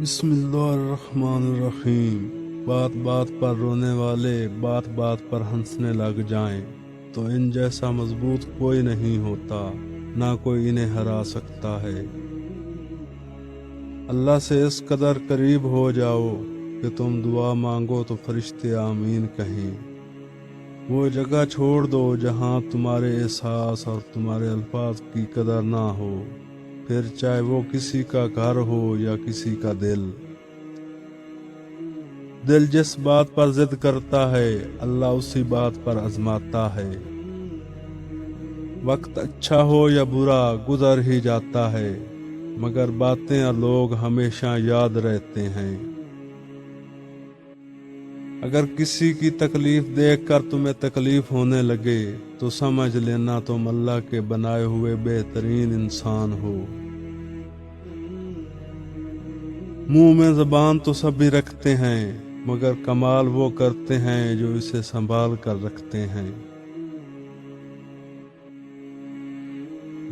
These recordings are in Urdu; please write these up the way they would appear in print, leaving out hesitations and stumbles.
بسم اللہ الرحمن الرحیم۔ بات بات پر رونے والے بات بات پر ہنسنے لگ جائیں تو ان جیسا مضبوط کوئی نہیں ہوتا، نہ کوئی انہیں ہرا سکتا ہے۔ اللہ سے اس قدر قریب ہو جاؤ کہ تم دعا مانگو تو فرشتے آمین کہیں۔ وہ جگہ چھوڑ دو جہاں تمہارے احساس اور تمہارے الفاظ کی قدر نہ ہو، پھر چاہے وہ کسی کا گھر ہو یا کسی کا دل۔ دل جس بات پر ضد کرتا ہے اللہ اسی بات پر آزماتا ہے۔ وقت اچھا ہو یا برا گزر ہی جاتا ہے، مگر باتیں اور لوگ ہمیشہ یاد رہتے ہیں۔ اگر کسی کی تکلیف دیکھ کر تمہیں تکلیف ہونے لگے تو سمجھ لینا تم اللہ کے بنائے ہوئے بہترین انسان ہو۔ منہ میں زبان تو سبھی رکھتے ہیں، مگر کمال وہ کرتے ہیں جو اسے سنبھال کر رکھتے ہیں۔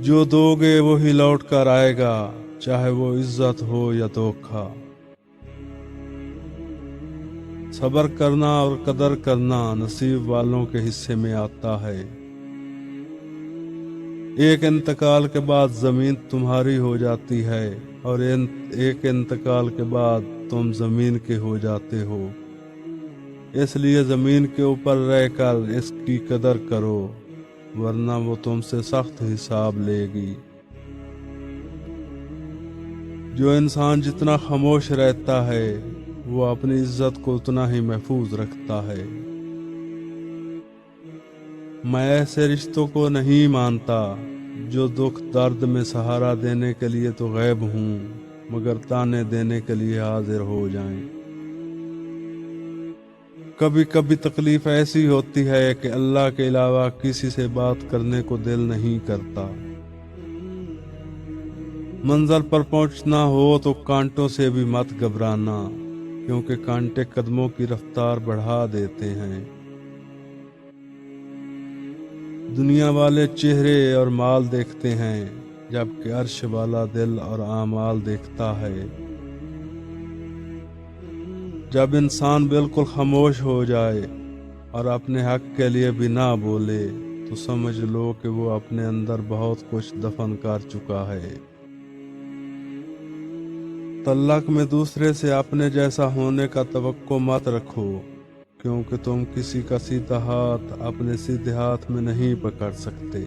جو دو گے وہی لوٹ کر آئے گا، چاہے وہ عزت ہو یا دھوکا۔ صبر کرنا اور قدر کرنا نصیب والوں کے حصے میں آتا ہے۔ ایک انتقال کے بعد زمین تمہاری ہو جاتی ہے اور ایک انتقال کے بعد تم زمین کے ہو جاتے ہو۔ اس لیے زمین کے اوپر رہ کر اس کی قدر کرو، ورنہ وہ تم سے سخت حساب لے گی۔ جو انسان جتنا خاموش رہتا ہے وہ اپنی عزت کو اتنا ہی محفوظ رکھتا ہے۔ میں ایسے رشتوں کو نہیں مانتا جو دکھ درد میں سہارا دینے کے لیے تو غائب ہوں مگر تانے دینے کے لیے حاضر ہو جائیں۔ کبھی کبھی تکلیف ایسی ہوتی ہے کہ اللہ کے علاوہ کسی سے بات کرنے کو دل نہیں کرتا۔ منزل پر پہنچنا ہو تو کانٹوں سے بھی مت گھبرانا، کیونکہ کانٹے قدموں کی رفتار بڑھا دیتے ہیں۔ دنیا والے چہرے اور مال دیکھتے ہیں، جبکہ عرش والا دل اور اعمال دیکھتا ہے۔ جب انسان بالکل خاموش ہو جائے اور اپنے حق کے لیے بھی نہ بولے تو سمجھ لو کہ وہ اپنے اندر بہت کچھ دفن کر چکا ہے۔ تعلق میں دوسرے سے اپنے جیسا ہونے کا توقع مت رکھو، کیونکہ تم کسی کا سیدھا ہاتھ اپنے سیدھے ہاتھ میں نہیں پکڑ سکتے۔